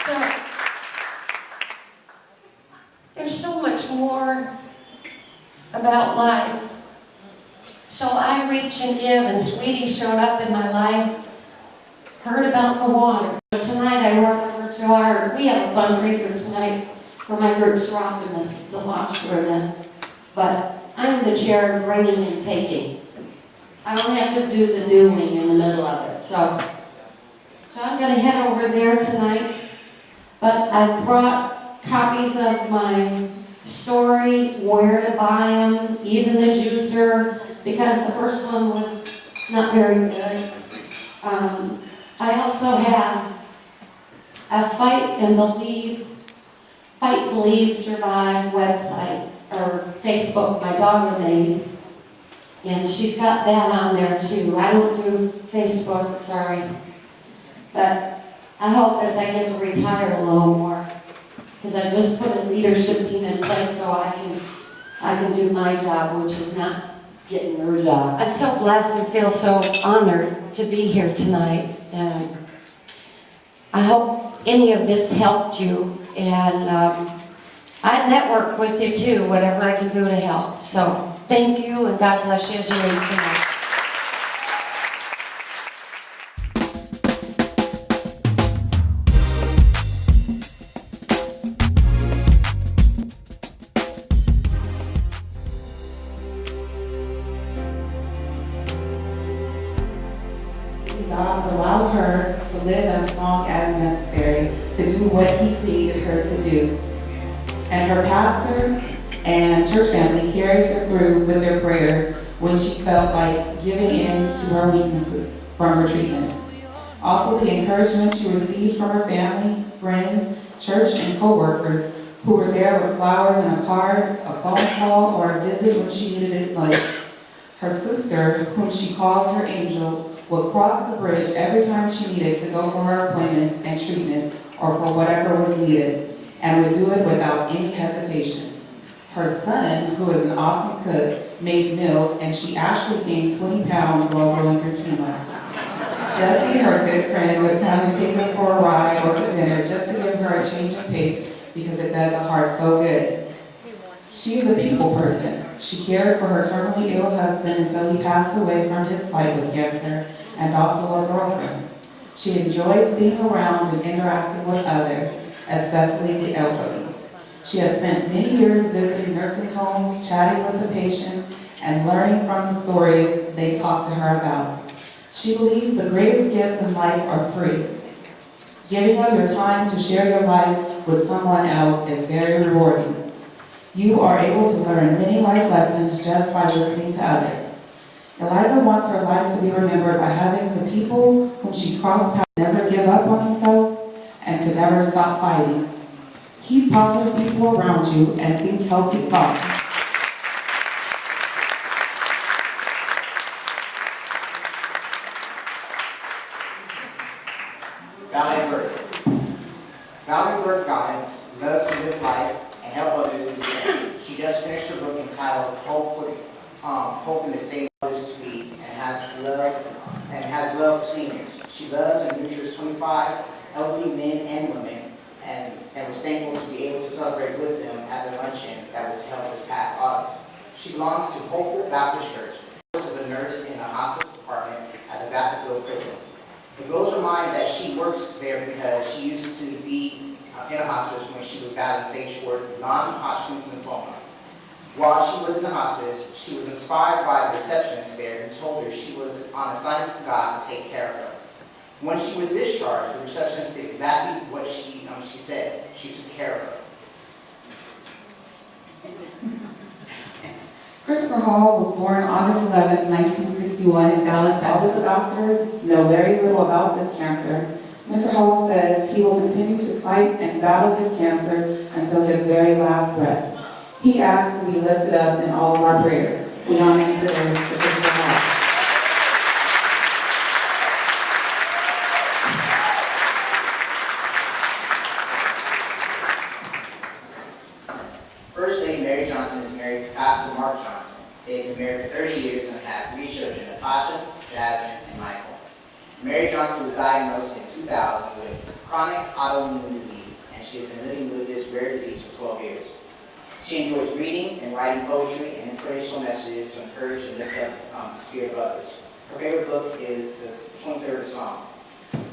So, there's so much more about life. So I reach and give, and Sweetie showed up in my life, heard about the water. So tonight I run over to we have a fundraiser tonight for my group, Seroptimus. It's a lobster event. But I'm the chair of bringing and taking. I don't have to do the doing in the middle of it. So I'm going to head over there tonight. But I brought copies of my story, where to buy them, even the juicer, because the first one was not very good. I also have a Fight, Believe, Survive website, or Facebook my daughter made, and she's got that on there too. I don't do Facebook, sorry, but I hope as I get to retire a little more, because I just put a leadership team in place so I can do my job, which is not getting her job. I'm so blessed and feel so honored to be here tonight, and I hope any of this helped you, and I network with you too, whatever I can do to help. So thank you, and God bless you as you leave tonight. God allow her to live as long as necessary to do what He created her to do. And her pastor and church family carried her through with their prayers when she felt like giving in to her weaknesses from her treatment. Also, the encouragement she received from her family, friends, church, and co-workers who were there with flowers and a card, a phone call, or a visit when she needed it most. Her sister, whom she calls her angel, would cross the bridge every time she needed to go for her appointments and treatments or for whatever was needed, and would do it without any hesitation. Her son, who is an awesome cook, made meals, and she actually gained 20 pounds while going through chemo. Jessie, her good friend, would come and take her for a ride or to dinner just to give her a change of pace because it does a heart so good. She is a people person. She cared for her terminally ill husband until he passed away from his fight with cancer, and also a girlfriend. She enjoys being around and interacting with others, especially the elderly. She has spent many years visiting nursing homes, chatting with the patients, and learning from the stories they talk to her about. She believes the greatest gifts in life are free. Giving up your time to share your life with someone else is very rewarding. You are able to learn many life lessons just by listening to others. Eliza wants her life to be remembered by having the people whom she crossed paths never give up on themselves and to never stop fighting. Keep positive people around you and think healthy thoughts. Valerie Burke Goddess loves to live life and help others do the same. She just finished her book entitled Hope in the State of Others to Be, and has love for seniors. She loves and nurtures 25 elderly men and women, and was thankful to be able to celebrate with them at the luncheon that was held this past August. She belongs to Hopeful Baptist Church. She works as a nurse in the hospice department at the Battlefield Prison. It blows her mind that she works there because she used to be in a hospice when she was battling stage 4 non-Hodgkin lymphoma. While she was in the hospice, she was inspired by the receptionist there who told her she was on assignment from God to take care of her. When she was discharged, the receptionist did exactly what she said. She took care of her. Christopher Hall was born August 11, 1961 in Dallas. Although the doctors know very little about this cancer, Mr. Hall says he will continue to fight and battle his cancer until his very last breath. He asks to be lifted up in all of our prayers. We honor you today for Christopher Hall. First Lady Mary Johnson is married to Pastor Mark Johnson. They've been married for 30 years and have 3 children, Natasha, Jasmine, and Michael. Mary Johnson was diagnosed in 2000 with chronic autoimmune disease, she has been living with this rare disease for 12 years. She enjoys reading and writing poetry and inspirational messages to encourage and lift up the spirit of others. Her favorite book is the 23rd Psalm.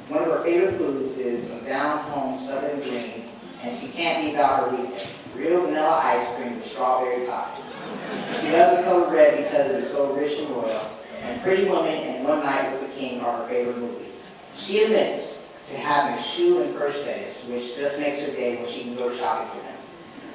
One of her favorite foods is some down-home southern greens, and she can't leave out her weekend. Real vanilla ice cream with strawberry toppings. She loves the color red because it is so rich and royal, and Pretty Woman and One Night with the King are her favorite movies. She admits to having a shoe and purse fetish, which just makes her day when she can go shopping for them.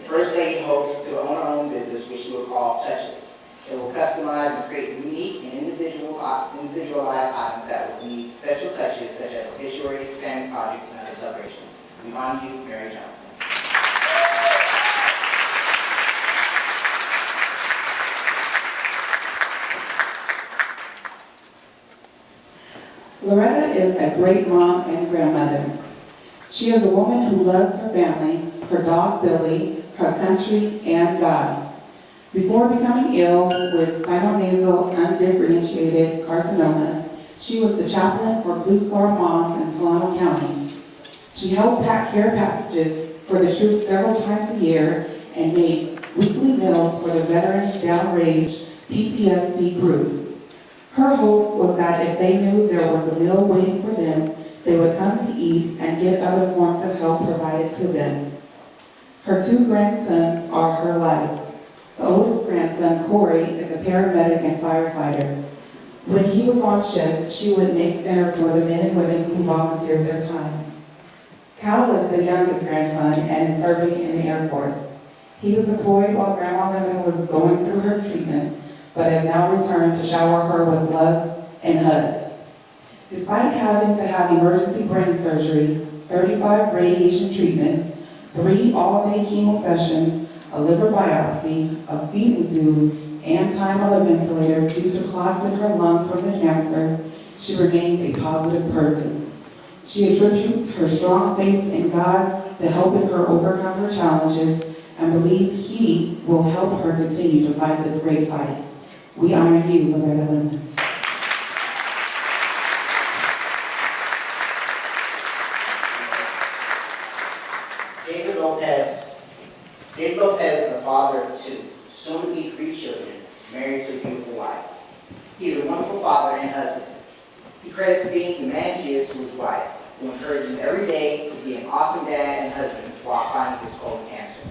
First Lady hopes to own her own business, which she will call Touches. It will customize and create unique and individualized items that will need special touches, such as obituaries, family projects, and other celebrations. We honor you, Mary Johnson. Loretta is a great mom and grandmother. She is a woman who loves her family, her dog Billy, her country, and God. Before becoming ill with sinonasal undifferentiated carcinoma, she was the chaplain for Blue Star Moms in Solano County. She helped pack care packages for the troops several times a year and made weekly meals for the veterans downrange PTSD group. Her hope was that if they knew there was a meal waiting for them, they would come to eat and get other forms of help provided to them. Her two grandsons are her life. The oldest grandson, Corey, is a paramedic and firefighter. When he was on shift, she would make dinner for the men and women who volunteered their time. Cal is the youngest grandson and is serving in the Air Force. He was deployed while Grandma Lemon was going through her treatment, but has now returned to shower her with love and hugs. Despite having to have emergency brain surgery, 35 radiation treatments, 3 all-day chemo sessions, a liver biopsy, a feeding tube, and time on a ventilator due to clots in her lungs from the cancer, she remains a positive person. She attributes her strong faith in God to helping her overcome her challenges and believes He will help her continue to fight this great fight. We honor you, Loretta Lemon. David Lopez is the father of 2, soon to be 3 children, married to a beautiful wife. He is a wonderful father and husband. He credits being the man he is to his wife, who encourages him every day to be an awesome dad and husband while fighting his colon cancer.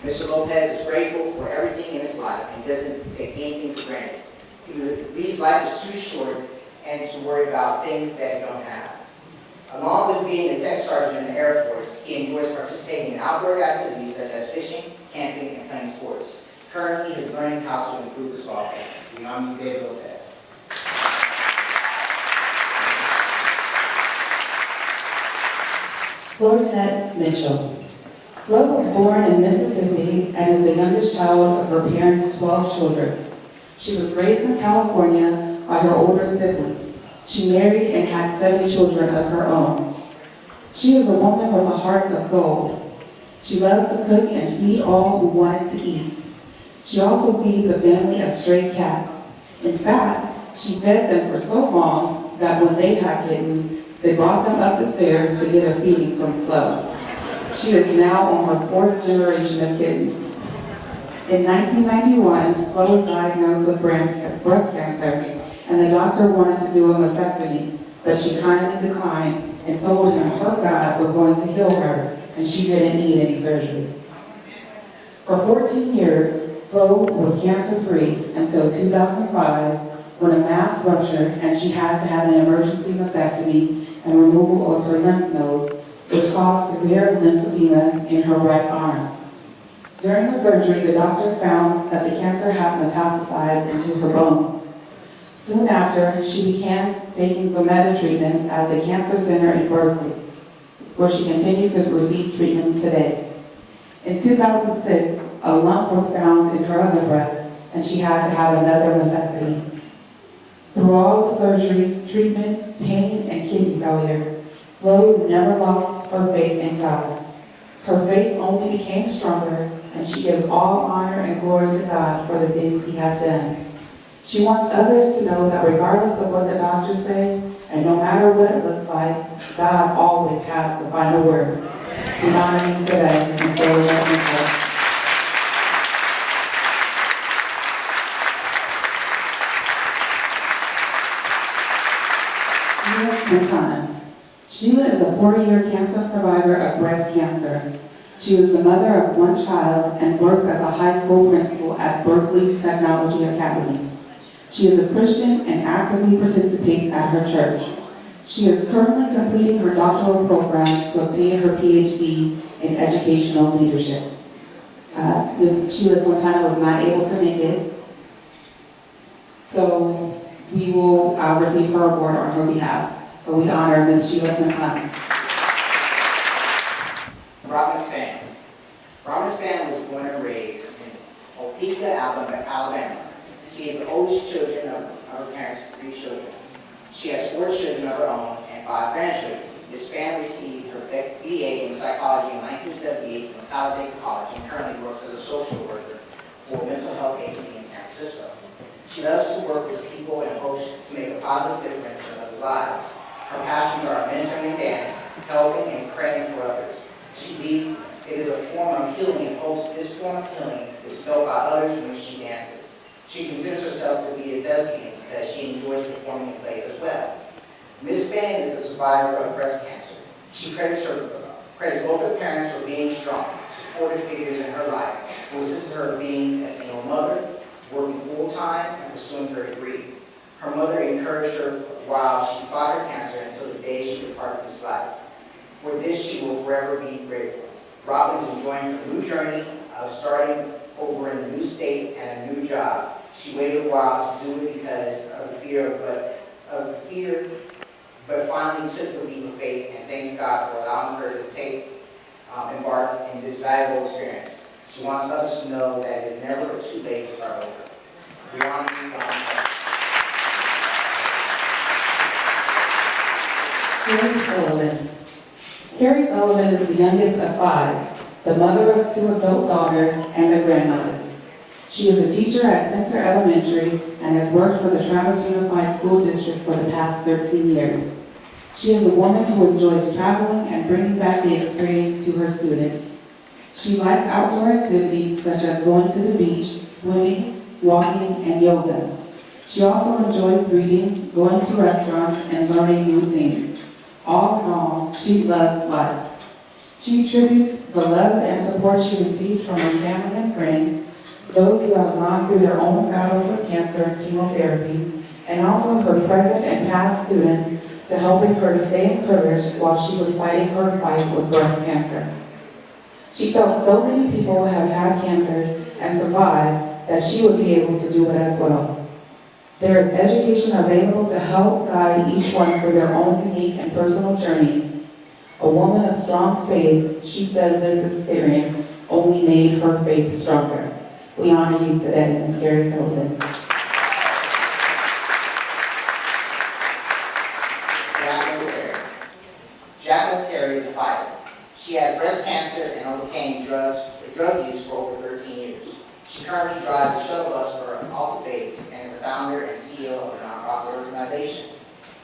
Mr. Lopez is grateful for everything in his life and doesn't take anything for granted. He believes life is too short and to worry about things that you don't have. Along with being a tech sergeant in the Air Force, he enjoys participating in outdoor activities such as fishing, camping, and playing sports. Currently, he is learning how to improve his golf game. We honor you, David Lopez. Florinette Mitchell. Flo was born in Mississippi and is the youngest child of her parents' 12 children. She was raised in California by her older siblings. She married and had 7 children of her own. She is a woman with a heart of gold. She loves to cook and feed all who wanted to eat. She also feeds a family of stray cats. In fact, she fed them for so long that when they had kittens, they brought them up the stairs to get a feeding from Flo. She is now on her 4th generation of kittens. In 1991, Flo was diagnosed with breast cancer, and the doctor wanted to do a mastectomy, but she kindly declined and told him her God was going to heal her, and she didn't need any surgery. For 14 years, Flo was cancer-free until 2005, when a mass ruptured and she had to have an emergency mastectomy and removal of her lymph nodes, which caused severe lymphedema in her right arm. During the surgery, the doctors found that the cancer had metastasized into her bone. Soon after, she began taking Zometa treatments at the Cancer Center in Berkeley, where she continues to receive treatments today. In 2006, a lump was found in her other breast, and she had to have another mastectomy. Through all the surgeries, treatments, pain, and kidney failure, Flo never lost her faith in God. Her faith only became stronger, and she gives all honor and glory to God for the things He has done. She wants others to know that regardless of what the doctors say, and no matter what it looks like, God always has the final word. We honor you today, and so we let you go. Sheila Quintana. Sheila is a 4-year cancer survivor of breast cancer. She is the mother of 1 child and works as a high school principal at Berkeley Technology Academy. She is a Christian and actively participates at her church. She is currently completing her doctoral program to obtain her PhD in educational leadership. Ms. Sheila Quintana was not able to make it, so we will receive her award on her behalf. So we honor Ms. Sheila Quintana. Robin Span. Robin Span was born and raised in Opelika, Alabama. She is the oldest children of her parents' 3 children. She has 4 children of her own and 5 grandchildren. Ms. Span received her BA in psychology in 1978 from Talladega College and currently works as a social worker for a mental health agency in San Francisco. She loves to work with people and hopes to make a positive difference in others' lives. Her passions are mentoring and dance, helping and praying for others. She believes it is a form of healing and hopes this form of healing is felt by others when she dances. She considers herself to be a thespian because she enjoys performing in plays as well. Ms. Span is a survivor of breast cancer. She credits both her parents for being strong, supportive figures in her life, who assisted her being a single mother, working full-time, and pursuing her degree. Her mother encouraged her while she fought her cancer until the day she departed this life. For this, she will forever be grateful. Robin is enjoying her new journey of starting over in a new state and a new job. She waited a while to do it because of the fear, but finally took the leap of faith and thanks God for allowing her to embark in this valuable experience. She wants others to know that it is never too late to start over. We honor you, Robin. Carrie Sullivan. Carrie Sullivan is the youngest of 5, the mother of 2 adult daughters, and a grandmother. She is a teacher at Center Elementary and has worked for the Travis Unified School District for the past 13 years. She is a woman who enjoys traveling and bringing back the experience to her students. She likes outdoor activities such as going to the beach, swimming, walking, and yoga. She also enjoys reading, going to restaurants, and learning new things. All in all, she loves life. She attributes the love and support she received from her family and friends, those who have gone through their own battles with cancer and chemotherapy, and also her present and past students to helping her to stay encouraged while she was fighting her fight with breast cancer. She felt so many people have had cancer and survived that she would be able to do it as well. There is education available to help guide each one for their own unique and personal journey. A woman of strong faith, she says this experience only made her faith stronger. We honor you today, Ms. Carrie Sullivan. Jacqueline Terry is a fighter. She has breast cancer and overcame drug use for over 13 years. She currently drives a shuttle bus for Alta Bates and is the founder and CEO of a nonprofit organization.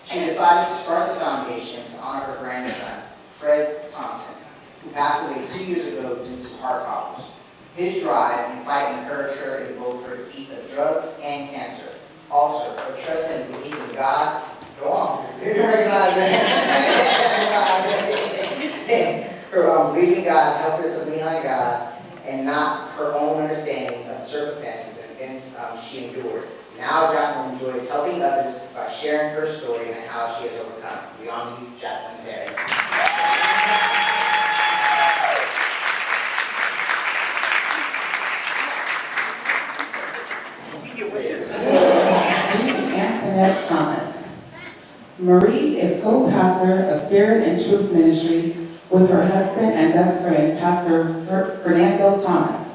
She decided to start the foundation to honor her grandson, Fred Thompson, who passed away 2 years ago due to heart problems. His drive and fight encouraged her in both her defeats of drugs and cancer. Also, her trust and belief in God. Go on. Her belief in God helped her to lean on God and not her own understanding of the circumstances and events she endured. Now Jacqueline enjoys helping others by sharing her story and how she has overcome. We honor you, Jacqueline Terry. Antoinette Thomas. Marie is co-pastor of Spirit and Truth Ministry with her husband and best friend, Pastor Fernando Thomas.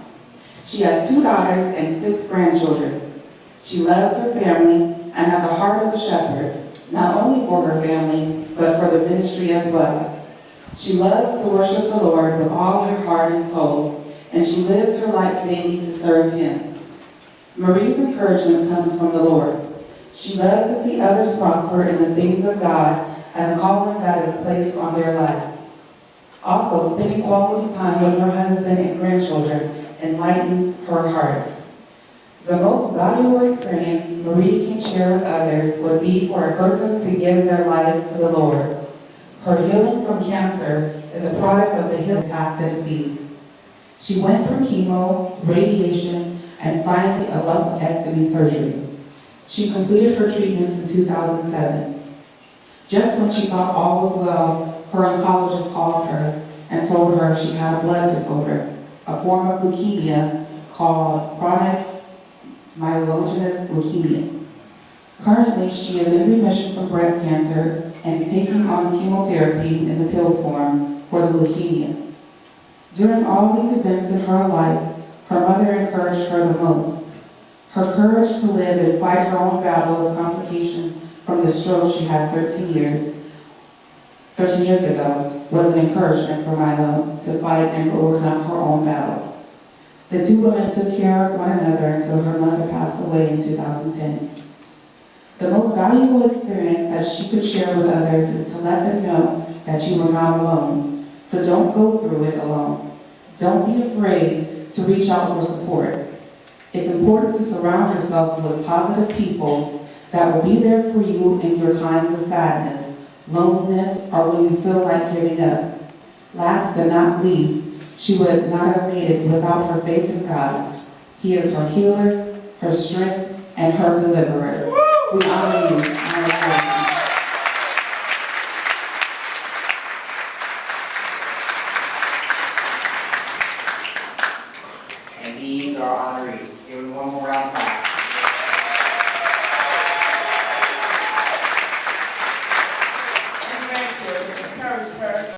She has 2 daughters and 6 grandchildren. She loves her family and has a heart of a shepherd, not only for her family, but for the ministry as well. She loves to worship the Lord with all her heart and soul, and she lives her life daily to serve Him. Marie's encouragement comes from the Lord. She loves to see others prosper in the things of God and the calling God has placed on their life. Also, spending quality time with her husband and grandchildren enlightens her heart. The most valuable experience Marie can share with others would be for a person to give their life to the Lord. Her healing from cancer is a product of the healing attack that disease. She went through chemo, radiation, and finally a lumpectomy surgery. She completed her treatments in 2007. Just when she thought all was well, her oncologist called her and told her she had a blood disorder, a form of leukemia called chronic myelogenous leukemia. Currently, she is in remission from breast cancer and taking on chemotherapy in the pill form for the leukemia. During all these events in her life, her mother encouraged her the most. Her courage to live and fight her own battle with complications from the stroke she had 13 years ago was an encouragement for Milo to fight and overcome her own battle. The two women took care of one another until her mother passed away in 2010. The most valuable experience that she could share with others is to let them know that you are not alone. So don't go through it alone. Don't be afraid to reach out for support. It's important to surround yourself with positive people that will be there for you in your times of sadness, loneliness, or when you feel like giving up. Last but not least, she would not have made it without her faith in God. He is her healer, her strength, and her deliverer. We honor you.